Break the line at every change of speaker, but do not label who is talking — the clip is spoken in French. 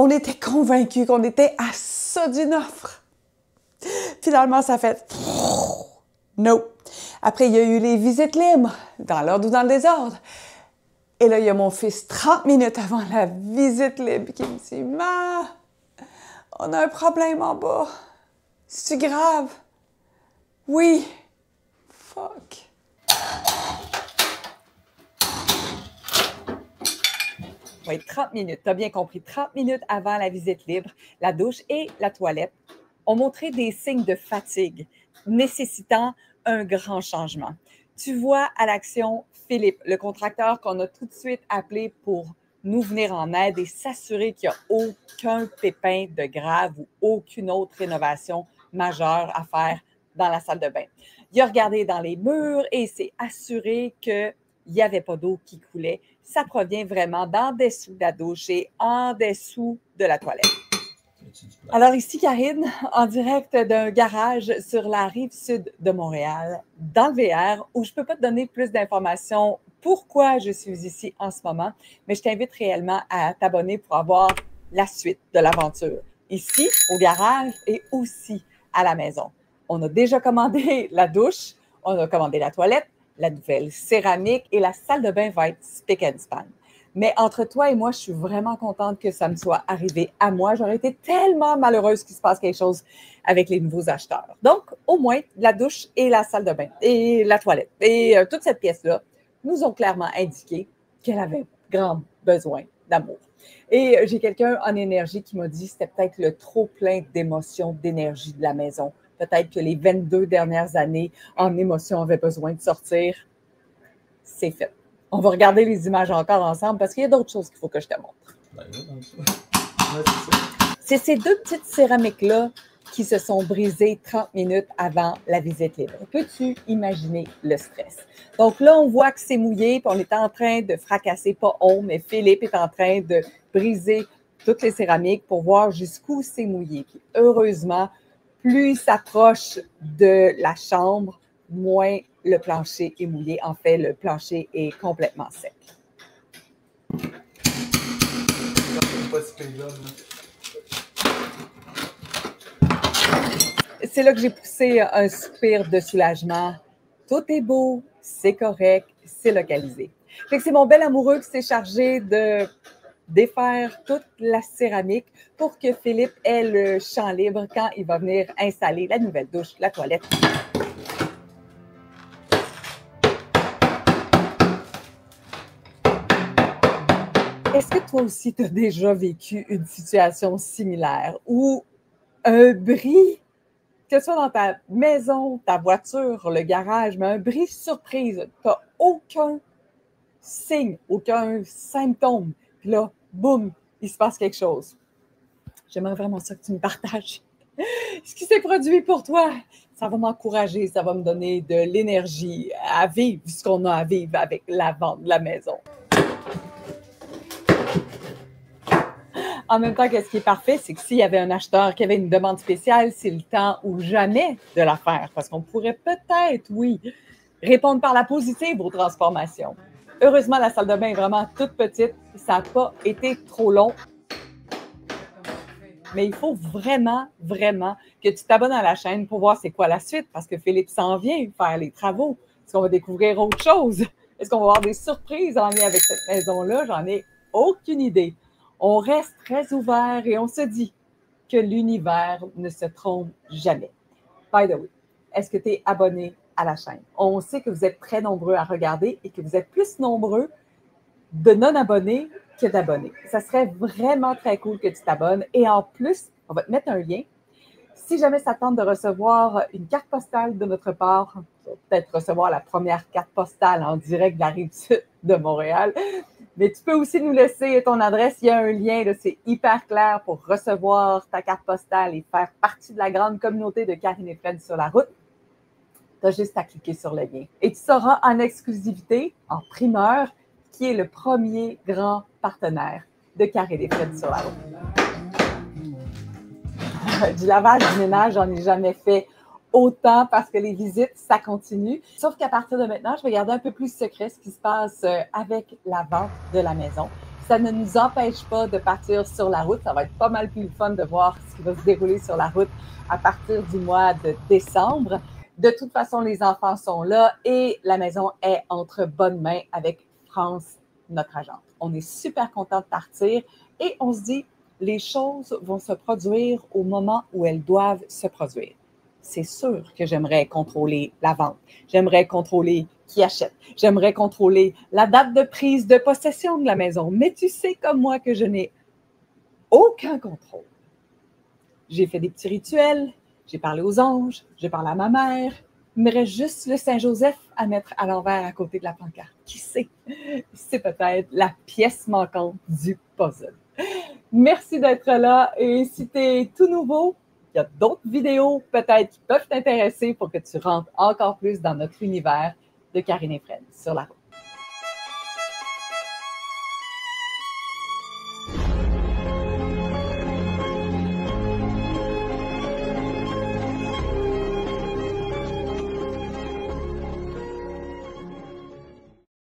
On était convaincus qu'on était à ça d'une offre. Finalement, ça fait no. Après, il y a eu les visites libres, dans l'ordre ou dans le désordre. Et là, il y a mon fils, 30 minutes avant la visite libre, qui me dit « Ma, on a un problème en bas. C'est grave? » Oui. Fuck.
Oui, 30 minutes, tu as bien compris. 30 minutes avant la visite libre, la douche et la toilette ont montré des signes de fatigue nécessitant un grand changement. Tu vois à l'action Philippe, le contracteur qu'on a tout de suite appelé pour nous venir en aide et s'assurer qu'il n'y a aucun pépin de grave ou aucune autre rénovation majeure à faire dans la salle de bain. Il a regardé dans les murs et s'est assuré qu'il n'y avait pas d'eau qui coulait. Ça provient vraiment d'en dessous de la douche et en dessous de la toilette. Alors ici, Karine, en direct d'un garage sur la rive sud de Montréal, dans le VR, où je ne peux pas te donner plus d'informations pourquoi je suis ici en ce moment, mais je t'invite réellement à t'abonner pour avoir la suite de l'aventure, ici, au garage et aussi à la maison. On a déjà commandé la douche, on a commandé la toilette, la nouvelle céramique et la salle de bain va être spick and span. Mais entre toi et moi, je suis vraiment contente que ça me soit arrivé à moi. J'aurais été tellement malheureuse qu'il se passe quelque chose avec les nouveaux acheteurs. Donc, au moins, la douche et la salle de bain et la toilette et toute cette pièce-là nous ont clairement indiqué qu'elle avait grand besoin d'amour. Et j'ai quelqu'un en énergie qui m'a dit que c'était peut-être le trop plein d'émotions, d'énergie de la maison. Peut-être que les 22 dernières années en émotions avaient besoin de sortir. C'est fait. On va regarder les images encore ensemble parce qu'il y a d'autres choses qu'il faut que je te montre. C'est ces deux petites céramiques-là qui se sont brisées 30 minutes avant la visite libre. Peux-tu imaginer le stress? Donc là, on voit que c'est mouillé, puis on est en train de fracasser, pas on, mais Philippe est en train de briser toutes les céramiques pour voir jusqu'où c'est mouillé. Puis heureusement, plus il s'approche de la chambre, moins le plancher est mouillé. En fait, le plancher est complètement sec. C'est là que j'ai poussé un soupir de soulagement. Tout est beau, c'est correct, c'est localisé. Fait que c'est mon bel amoureux qui s'est chargé de défaire toute la céramique pour que Philippe ait le champ libre quand il va venir installer la nouvelle douche, la toilette. Est-ce que toi aussi, tu as déjà vécu une situation similaire où un bris, que ce soit dans ta maison, ta voiture, le garage, mais un bris surprise, tu n'as aucun signe, aucun symptôme, puis là, boum, il se passe quelque chose. J'aimerais vraiment ça que tu me partages ce qui s'est produit pour toi. Ça va m'encourager, ça va me donner de l'énergie à vivre ce qu'on a à vivre avec la vente de la maison. En même temps, ce qui est parfait, c'est que s'il y avait un acheteur qui avait une demande spéciale, c'est le temps ou jamais de la faire, parce qu'on pourrait peut-être, oui, répondre par la positive aux transformations. Heureusement, la salle de bain est vraiment toute petite. Ça n'a pas été trop long. Mais il faut vraiment, vraiment que tu t'abonnes à la chaîne pour voir c'est quoi la suite, parce que Philippe s'en vient faire les travaux. Est-ce qu'on va découvrir autre chose? Est-ce qu'on va avoir des surprises en lien avec cette maison-là? J'en ai aucune idée. On reste très ouvert et on se dit que l'univers ne se trompe jamais. By the way, est-ce que tu es abonné à la chaîne? On sait que vous êtes très nombreux à regarder et que vous êtes plus nombreux de non-abonnés que d'abonnés. Ça serait vraiment très cool que tu t'abonnes. Et en plus, on va te mettre un lien. Si jamais ça tente de recevoir une carte postale de notre part, peut-être recevoir la première carte postale en direct de la rive sud de Montréal, mais tu peux aussi nous laisser ton adresse. Il y a un lien, c'est hyper clair pour recevoir ta carte postale et faire partie de la grande communauté de Karine et Fred sur la route. Tu as juste à cliquer sur le lien. Et tu sauras en exclusivité, en primeur, qui est le premier grand partenaire de Karine et Fred sur la route. Du lavage, du ménage, j'en ai jamais fait autant parce que les visites, ça continue. Sauf qu'à partir de maintenant, je vais garder un peu plus secret ce qui se passe avec la vente de la maison. ça ne nous empêche pas de partir sur la route. Ça va être pas mal plus fun de voir ce qui va se dérouler sur la route à partir du mois de décembre. De toute façon, les enfants sont là et la maison est entre bonnes mains avec France, notre agente. On est super content de partir et on se dit, les choses vont se produire au moment où elles doivent se produire. C'est sûr que j'aimerais contrôler la vente. J'aimerais contrôler qui achète. J'aimerais contrôler la date de prise de possession de la maison. Mais tu sais comme moi que je n'ai aucun contrôle. J'ai fait des petits rituels, j'ai parlé aux anges, j'ai parlé à ma mère. Il me reste juste le Saint-Joseph à mettre à l'envers à côté de la pancarte. Qui sait? C'est peut-être la pièce manquante du puzzle. Merci d'être là et si tu es tout nouveau, il y a d'autres vidéos peut-être qui peuvent t'intéresser pour que tu rentres encore plus dans notre univers de Karine et Fred sur la route.